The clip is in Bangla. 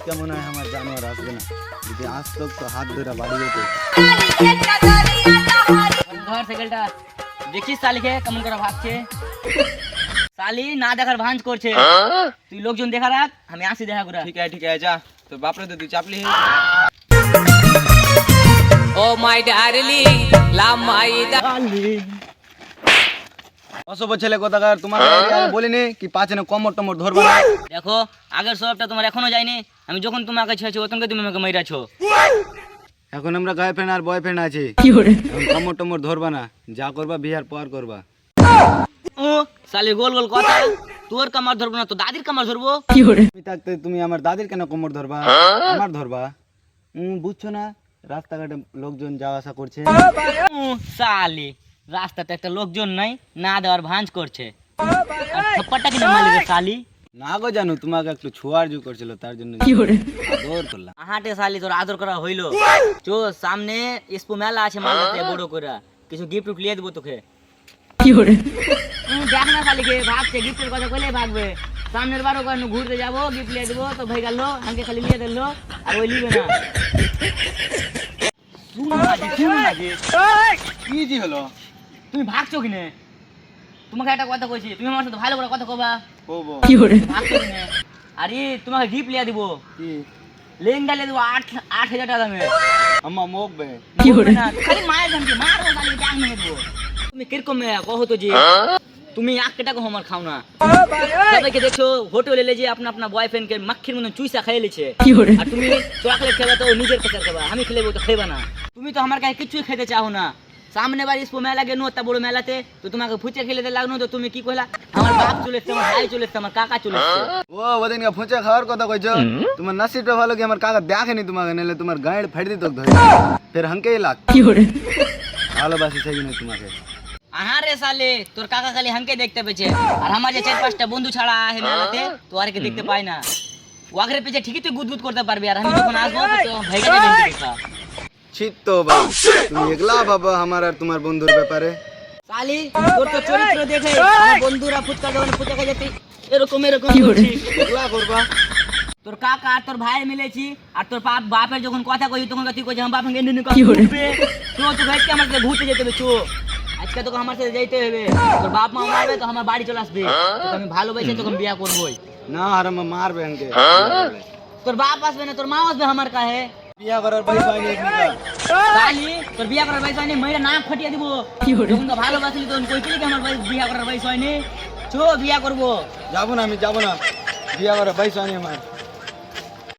আজকে মনে হয় আমার জানোয়ার আসবে না, যদি আসতো তো হাত ধরে বাড়ি যেত। ধর সাইকেলটা, দেখিস শালিকে কেমন করে ভাগছে। শালি না দেখার ভাঁজ করছে। তুই লোকজন দেখা রাখ, আমি আসি দেখা করে। ठीक है जा तो बाप रे तो तू चापली है। ओ माय डार्लिंग ला माय অসভ্য ছেলে কোথাকার, তোমাকে আমি বলিনি কি পাঁচনে কমর টমর ধরবা না? দেখো আগের স্বভাবটা তোমার এখনো যায়নি। আমি যখন তোমাকে ছেড়েছি তখনকে তুমি আমাকে মেরেছো। এখন আমরা গার্লফ্রেন্ড আর বয়ফ্রেন্ড আছি, এখন কমর টমর ধরবা না, যা করবা বিয়ার পর করবা। ও শালি গোল গোল কথা, তোর কামার ধরবো না তো দাদির কামার ধরবো। তুমি থাকতে তুমি আমার দাদির কেন কোমর ধরবা, আমার ধরবা? বুঝছো না রাস্তাঘাটে লোকজন যাওয়া আসা করছে। শালি রাস্তাতে একটা লোকজন নাই, না দেওয়ার ভাঁজ করছে। আর থাপ্পড়টা কিনে মারলি শালি। না গো জানো, তোমাকে একটু ছোঁয়ার জু করছিল তার জন্য আদর করলাম। আহাটে শালি তোর আদর করা হইলো। চো সামনে ইস্পো মেলা আছে মালদাতে বড় করে, কিছু গিফট লিয়ে দেবো তোকে। দেখ না শালিকে ভাগছে, গিফটের কথা কইলে ভাগবে। সামনের বারও কেন ঘুরতে যাবো, গিফট লিয়ে দেবো তো ভাই গেল, আমাকে খালি লিয়ে দিল আর ওই লিবে না। কি জি হলো? তুমি ভাগছো কিনে? তোমাকে একটা কথা কইছি, তুমি আমার সাথে ভালো করে কথা কবা। বলবো ভাগছো কিনে? আরে তোমাকে গিফট লিয়ে দিব, কি লেহেঙ্গা লিয়ে দিব 8,000 টাকা দামে। আম্মা মুখ বে না, খালি মায়ের দাম কি মারো শালি টাং মেরে দেবো। তুমি কিরকম মেয়ে কहो তো জি, তুমি 1 টাকা আমার খাও না। সবাইকে দেখছো হোটেলে এলে যে আপনা আপনা বয়ফ্রেন্ড কে মাখির মতন চুইসা খাইয়ে লিছে, আর তুমি চকলেট খাবে তো নিজের কাছে খাবা, আমি খেলে তো খাইবা না। তুমি তো আমার কাছে কিছুই খেতে চাও না। সামনে বার ইসপো মেলা গেনো তা বড় মেলাতে তো তোমাকে ফুচকা খেলে লাগলো, তো তুমি কি কইলা আমার বাপ চলে এসছে, আমার ভাই চলে এসছে, আমার কাকা চলে এসছে। ও ওদিন ফুচা খাওয়ার কথা কইছো, তোমার নসিবটা ভালো কি আমার কাকা দেখেনি তোমাকে, নাহলে তোমার গাঁড় ফাড়ি দিত ধরে, ফের হাঙ্কেই লাগ ভালোবাসি সেই জন্য তোমাকে। আহারে সালে তোর কাকা খালি হামকে দেখতে পেয়েছে, আর আমার যে 4-5টা বন্ধু ছাড়া আছে মেলাতে তো আর কে দেখতে পাই না। ওয়াগরে পেছে ঠিকই তুই গুদগুদ করতে পারবি, আর আমি যখন আসবো তো ভাইগা যাবে দেখা। চিত্ত বাবা, তুমি একলা বাবা আমার আর তোমার বন্ধুর ব্যাপারে। সালি তোর তো চরিত্র দেখে আমার বন্ধুরা ফুচকা দোকানে ফুচকা খেয়ে যেতে এরকম করছিস। একলা করবা? তোর কাকা আর তোর ভাই মিলেছি, আর তোর বাপের যখন কথা কই তখন তুই কইছিস আমার বাপকে এনে কথা বলবে। তো ভাইকে আমার সাথে ঘুরতে যেতে হবে, চো আজকে তোকে আমার সাথে যাইতে হবে। তোর বাপ মা মারবে তো আমার বাড়ি চলে আসবে, তোকে আমি ভালোবেসে তখন বিয়া করবোই না। আর আমার মারবে হাঙ্কে। তোর বাপ আসবে না, তোর মা আসবে আমার কাছে। বিয়া করার পয়সা নেই এখানকার। শালি তোর বিয়া করার বয়স হয়নি, মেয়েরা নাক ফাটিয়ে দিব। যখন তো ভালোবাসলি তখন কইছিলি কি আমার বিয়া করার বয়স হয়নি। চো বিয়া করবো। যাবো না, আমি যাবো না, বিয়া করার পয়সা নেই আমার।